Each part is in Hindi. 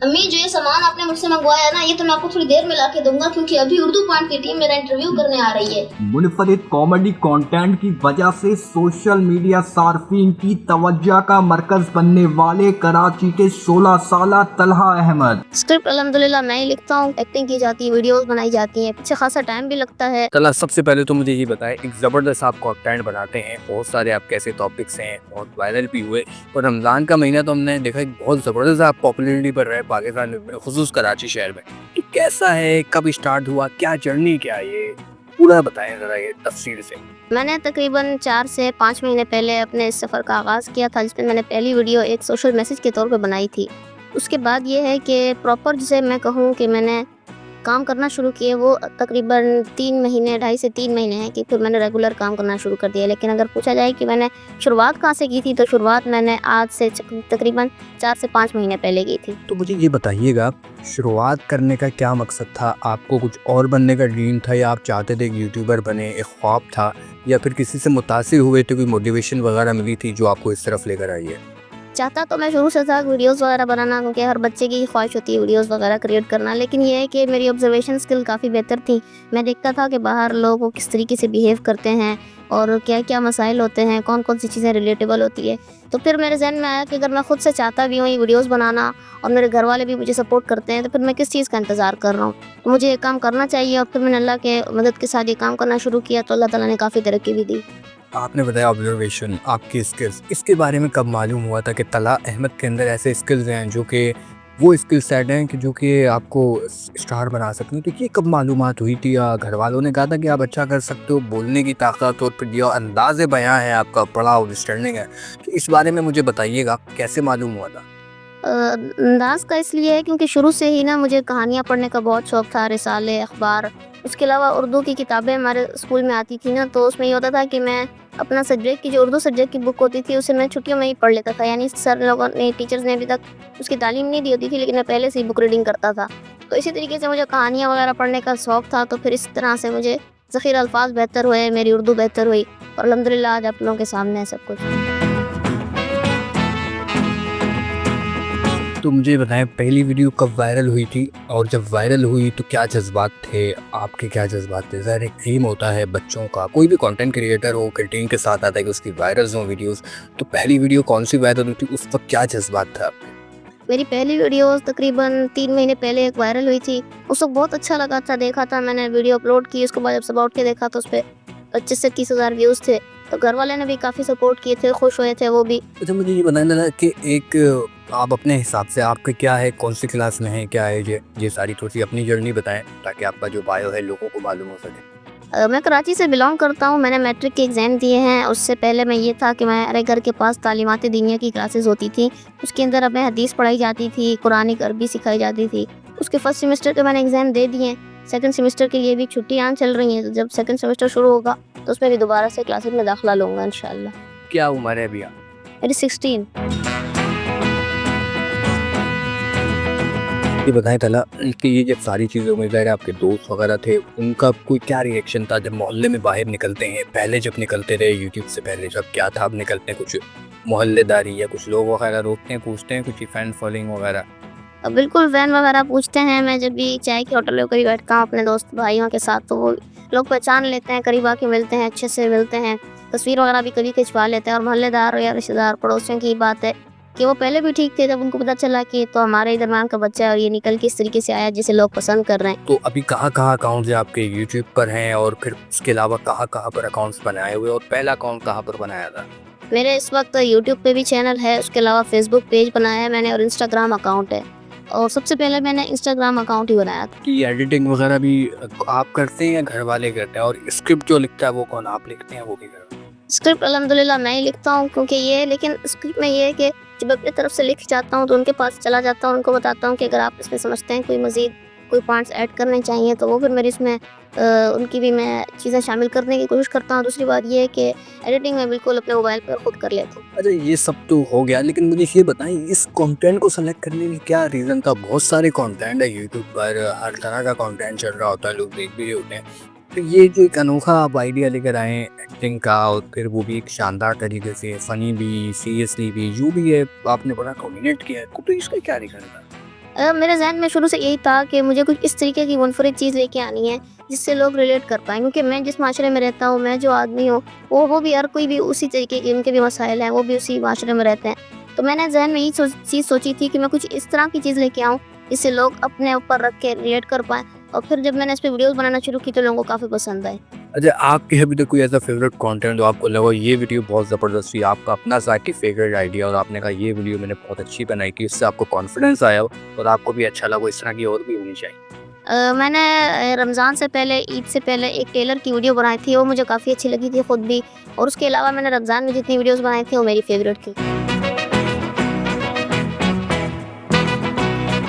अम्मी जो ये सामान आपने मुझसे मंगवाया है ना, ये तो मैं आपको थोड़ी देर में ला के दूंगा, क्योंकि अभी उर्दू पॉइंट की टीम मेरा इंटरव्यू करने आ रही है। मुनफरिद कॉमेडी कंटेंट की वजह से सोशल मीडिया सार्फिन की तवज्जो का मरकज बनने वाले कराची के 16 साला तलहा अहमद। स्क्रिप्ट अल्हम्दुलिल्लाह मैं ही लिखता हूँ, एक्टिंग की जाती है, वीडियोस बनाई जाती हैं, पीछे खासा टाइम भी लगता है। तला, सबसे पहले तो मुझे ये बताएं, एक ज़बरदस्त आप कंटेंट बनाते हैं, बहुत सारे आपके ऐसे टॉपिक्स हैं, बहुत वायरल भी हुए, और रमज़ान का महीना तो हमने देखा एक बहुत ज़बरदस्त आप पॉपुलरिटी पर रहे पाकिस्तान में, खुसूस कराची शहर में। तो कैसा है, कब स्टार्ट हुआ, क्या जर्नी क्या है, ये पूरा बताएं ज़रा ये तफसील से। मैंने तकरीबन 4 से 5 महीने पहले अपने इस सफ़र का आगाज़ किया था, जिसमें मैंने पहली वीडियो एक सोशल मैसेज के तौर पे बनाई थी। उसके बाद ये है कि प्रॉपर जिसे मैं कहूँ कि मैंने काम करना शुरू किए, वो तकरीबन 3 महीने, 2.5 से 3 महीने हैं कि फिर मैंने रेगुलर काम करना शुरू कर दिया। लेकिन अगर पूछा जाए कि मैंने शुरुआत कहाँ से की थी, तो शुरुआत मैंने आज से तकरीबन 4 से 5 महीने पहले की थी। तो मुझे ये बताइएगा, शुरुआत करने का क्या मकसद था? आपको कुछ और बनने का ड्रीम था, या आप चाहते थे कि यूट्यूबर बने, एक ख्वाब था, या फिर किसी से मुतासिर हुए तो कोई मोटिवेशन वगैरह मिली थी जो आपको इस तरफ लेकर आई है? चाहता तो मैं शुरू से था वीडियोस वगैरह बनाना, क्योंकि हर बच्चे की ख्वाहिश होती है वीडियोस वगैरह क्रिएट करना। लेकिन ये है कि मेरी ऑब्जर्वेशन स्किल काफ़ी बेहतर थी। मैं देखता था कि बाहर लोग किस तरीके से बिहेव करते हैं और क्या क्या मसाइल होते हैं, कौन कौन सी चीज़ें रिलेटेबल होती है। तो फिर मेरे जहन में आया कि अगर मैं खुद से चाहता भी हूँ ये वीडियोस बनाना और मेरे घर वाले भी मुझे सपोर्ट करते हैं, तो फिर मैं किस चीज़ का इंतज़ार कर रहा हूँ। तो मुझे ये काम करना चाहिए, और फिर मैंने अल्लाह के मदद के साथ ये काम करना शुरू किया, तो अल्लाह ताला ने काफ़ी तरक्की भी दी। आपने बताया ऑब्जर्वेशन, आपकी स्किल्स, इसके बारे में कब मालूम हुआ था कि तला अहमद के अंदर ऐसे स्किल्स हैं जो कि वो स्किल सेट हैं कि जो कि आपको स्टार बना सकते हैं? तो ये कब मालूमात हुई थी, या घर वालों ने कहा था कि आप अच्छा कर सकते हो, बोलने की ताकत और फिर जो अंदाज़ बयां है आपका, बड़ा अंडरस्टैंडिंग है, तो इस बारे में मुझे बताइएगा कैसे मालूम हुआ था? अंदाज़ का इसलिए है क्योंकि शुरू से ही ना मुझे कहानियाँ पढ़ने का बहुत शौक़ था, रिसाले, अखबार। उसके अलावा उर्दू की किताबें हमारे स्कूल में आती थी ना, तो उसमें ये होता था कि मैं अपना सब्जेक्ट की, जो उर्दू सब्जेक्ट की बुक होती थी, उसे मैं छुट्टियों में ही पढ़ लेता था। यानी सर लोगों ने, टीचर्स ने अभी तक उसकी तालीम नहीं दी होती थी, लेकिन मैं पहले से ही बुक रीडिंग करता था। तो इसी तरीके से मुझे कहानियाँ वगैरह पढ़ने का शौक़ था, तो फिर इस तरह से मुझे ज़ख़ीरा अल्फ़ाज़ बेहतर हुए, मेरी उर्दू बेहतर हुई, और अल्हम्दुलिल्लाह आज आप लोगों के सामने है सब कुछ। तो मुझे बताएं, पहली वीडियो कब वायरल हुई थी, और जब वायरल हुई तो क्या जज्बात थे आपके, क्या जज्बात थे? ज़ाहिर एक ड्रीम होता है बच्चों का, कोई भी कंटेंट क्रिएटर हो के ड्रीम के साथ आता है कि उसकी वायरल हो वीडियोस। तो पहली वीडियो कौन सी वायरल हुई थी, उस वक्त क्या जज्बात था आपके? मेरी पहली वीडियो तकरीबन 3 महीने पहले एक वायरल हुई थी। उस वक्त बहुत अच्छा लगा था, देखा था मैंने, वीडियो अपलोड की, उसके बाद जब सुबह उठ के देखा तो उस पर 25 से 30 हज़ार व्यूज़ थे। तो घर वाले ने भी काफ़ी सपोर्ट किए थे, खुश हुए थे वो भी। अच्छा, मुझे ये बताना था कि एक आप अपने हिसाब से, आपके क्या है, कौन सी क्लास में है, क्या है, ये सारी थोड़ी सी अपनी जर्नी बताएं ताकि आपका जो बायो है लोगों को मालूम हो सके। मैं कराची से बिलोंग करता हूँ। मैंने मैट्रिक के एग्ज़ाम दिए हैं। उससे पहले मैं ये था कि मेरे घर के पास तालीमात दीनिया की क्लासेस होती थी। उसके अंदर हमें हदीस पढ़ाई जाती थी, कुरानिक अरबी सिखाई जाती थी। उसके फर्स्ट सेमेस्टर के मैंने एग्ज़ाम दे दिए हैं। सेकंड सेमेस्टर के लिए भी छुट्टियाँ चल रही हैं, तो जब सेकंड सेमेस्टर शुरू होगा तो उसमें भी दोबारा से क्लासेस में दाखिला लूँगा इंशाअल्लाह। क्या उम्र है अभी आप? मेरी 16। ये बताएं तला कि ये जब सारी चीज़ें में, ज़ाहिर है आपके दोस्त वगैरह थे, उनका कोई क्या रिएक्शन था जब मोहल्ले में बाहर निकलते हैं? पहले जब निकलते रहे यूट्यूब से पहले, जब क्या था, अब निकलते हैं कुछ मोहल्लेदारी या कुछ लोग वगैरह रोकते हैं, पूछते हैं, कुछ फैन फॉलोइंग वगैरह? बिल्कुल वैन वगैरह पूछते हैं। मैं जब भी चाय की होटल में कभी बैठता हूँ अपने दोस्त भाइयों के साथ, तो वो लोग पहचान लेते हैं, करीब आके मिलते हैं, अच्छे से मिलते हैं, तस्वीर वगैरह भी कभी खिंचवा लेते हैं। और मोहल्लेदार या रिश्तेदार पड़ोसियों की बात है कि वो पहले भी ठीक थे, जब उनको पता चला कि तो हमारे ही दरमियान का बच्चा है और ये निकल के इस तरीके से आया जिसे लोग पसंद कर रहे हैं। तो अभी कहाँ कहाँ अकाउंट्स हैं आपके? यूट्यूब पर हैं, और फिर उसके अलावा कहाँ कहाँ पर अकाउंट्स बनाए हुए, और पहला अकाउंट कहाँ पर बनाया था? मेरे इस वक्त यूट्यूब पे भी चैनल है, उसके अलावा फेसबुक पेज बनाया है मैंने, और इंस्टाग्राम अकाउंट है। और सबसे पहले मैंने इंस्टाग्राम अकाउंट ही बनाया था। कि एडिटिंग वगैरह भी आप करते हैं या घर वाले करते हैं? और स्क्रिप्ट जो लिखता है वो कौन, आप लिखते हैं वो भी करते हैं? स्क्रिप्ट अल्हम्दुलिल्लाह मैं ही लिखता हूँ, क्योंकि ये है, लेकिन स्क्रिप्ट में ये है कि जब अपनी तरफ से लिख जाता हूँ तो उनके पास चला जाता हूँ, उनको बताता हूँ कि अगर आप इसमें समझते हैं कोई मज़ीद कोई पॉइंट्स ऐड करने चाहिए, तो वो फिर मेरी इसमें उनकी भी मैं चीज़ें शामिल करने की कोशिश करता हूँ। दूसरी बात ये है कि एडिटिंग मैं बिल्कुल अपने मोबाइल पर खुद कर लेता हूँ। अच्छा, ये सब तो हो गया, लेकिन मुझे ये बताएं, इस कंटेंट को सेलेक्ट करने में क्या रीज़न था? बहुत सारे कंटेंट है यूट्यूब पर, हर तरह का कंटेंट चल रहा होता है, लोग देख भी रहे होते हैं। तो ये जो एक अनोखा आप आइडिया लेकर आए एक्टिंग का, और फिर वो भी एक शानदार तरीके से, फ़नी भी, सीरियसली भी, जो भी है आपने बड़ा कॉम्बिनेट किया है, तो इसका क्या रीज़न था? मेरे ज़हन में शुरू से यही था कि मुझे कुछ इस तरीके की मुनफ़रिद चीज़ लेके आनी है, जिससे लोग रिलेट कर पाएँ, क्योंकि मैं जिस माशरे में रहता हूँ, मैं जो आदमी हूँ, वो भी हर कोई भी उसी तरीके के, उनके भी मसाइल हैं, वो भी उसी माशरे में रहते हैं। तो मैंने ज़हन में यही चीज़ सोची थी कि मैं कुछ इस तरह की चीज़ लेके आऊँ, जिससे लोग अपने ऊपर रख के रिलेट कर पाएँ, और फिर जब मैंने इस पे वीडियोज़ बनाना शुरू की तो लोगों को काफ़ी पसंद आई। अच्छा, आपके अभी तक कोई ऐसा फ़ेवरेट कंटेंट जो आपको लगा ये वीडियो बहुत ज़बरदस्त थी, आपका अपना सा कि फ़ेवरेट आइडिया और आपने कहा ये वीडियो मैंने बहुत अच्छी बनाई कि इससे आपको कॉन्फिडेंस आया हो और आपको भी अच्छा लगा, इस तरह की और भी होनी चाहिए? मैंने रमज़ान से पहले, ईद से पहले एक टेलर की वीडियो बनाई थी, वो मुझे काफ़ी अच्छी लगी थी खुद भी, और उसके अलावा मैंने रमज़ान में जितनी वीडियोज़ बनाई थी वो मेरी फ़ेवरेट थी।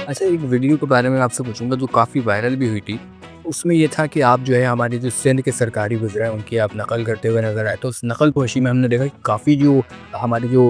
अच्छा, एक वीडियो के बारे में आपसे पूछूँगा जो काफ़ी वायरल भी हुई थी। उसमें ये था कि आप जो है हमारे जो सिंध के सरकारी वज़ीर हैं उनकी आप नक़ल करते हुए नज़र आए। तो उस नक़ल-पोशी में हमने देखा कि काफ़ी जो हमारे जो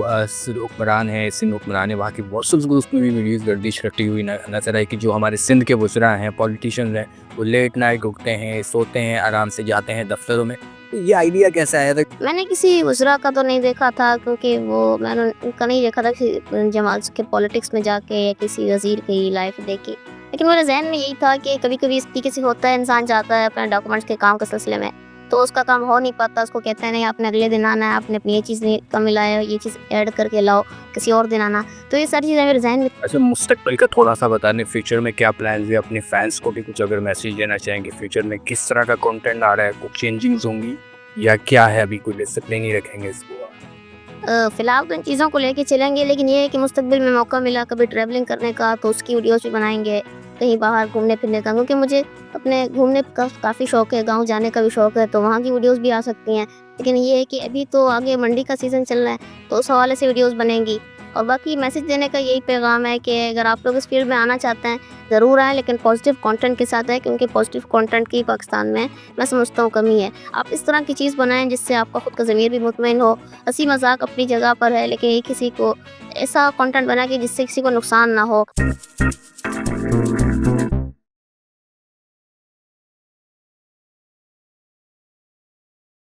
हुक्मरान हैं, सिंध हुक्मरान है, वहाँ के व्हाट्सएप ग्रुप्स में भी वीडियोज़ गर्दिश करती हुई नज़र आई कि जो हमारे सिंध के वज़ीरा हैं, पॉलिटिशियंस हैं, वो लेट नाइट उठते हैं, सोते हैं, आराम से जाते हैं दफ़्तरों में। तो ये आइडिया कैसे आया था? मैंने किसी वज़रा का तो नहीं देखा था, क्योंकि वो मैंने उनका नहीं देखा था कि जमाल के पॉलिटिक्स में जाके या किसी वज़ीर की लाइफ देखी। लेकिन मेरे ज़हन में यही था कि कभी-कभी इस तरीके से होता है, इंसान जाता है अपने डॉक्यूमेंट्स के काम के सिलसिले में, तो उसका काम हो नहीं पाता, उसको कहते हैं नहीं आपने अगले दिन आना है, आपने अपनी ये चीज़ नहीं कम मिलाया, ये चीज़ ऐड करके लाओ, किसी और दिन आना। तो ये सारी चीज़ें मेरे ज़हन में। अच्छा, मुस्तकबिल का थोड़ा-सा बताने फ्यूचर में क्या प्लान्स है? अपने फैंस को भी कुछ अगर मैसेज देना चाहेंगे, फ्यूचर में किस तरह का कंटेंट आ रहा है? कुछ चेंजिंग्स होंगी या क्या है, अभी कोई डिसिप्लिन ही रखेंगे इसको? फ़िलहाल तो इन चीज़ों को लेके चलेंगे, लेकिन ये है कि मुस्तक़बिल में मौका मिला कभी ट्रैवलिंग करने का तो उसकी वीडियोज़ भी बनाएँगे, कहीं बाहर घूमने-फिरने का, क्योंकि मुझे अपने घूमने का काफ़ी शौक है, गाँव जाने का भी शौक है, तो वहाँ की वीडियोज़ भी आ सकती हैं। लेकिन ये है कि अभी तो आगे मंडी का सीज़न चल रहा है, तो उस हवाले से वीडियोज़ बनेंगी। और बाकी मैसेज देने का यही पैगाम है कि अगर आप लोग इस फ़ील्ड में आना चाहते हैं, ज़रूर आएँ, लेकिन पॉज़िटिव कंटेंट के साथ आएँ, क्योंकि पॉज़िटिव कंटेंट की पाकिस्तान में मैं समझता हूँ कमी है। आप इस तरह की चीज़ बनाएँ जिससे आपका खुद का ज़मीर भी मुतमईन हो। हँसी मज़ाक अपनी जगह पर है, लेकिन ये किसी को ऐसा कंटेंट बनाएँ कि जिससे किसी को नुकसान ना हो।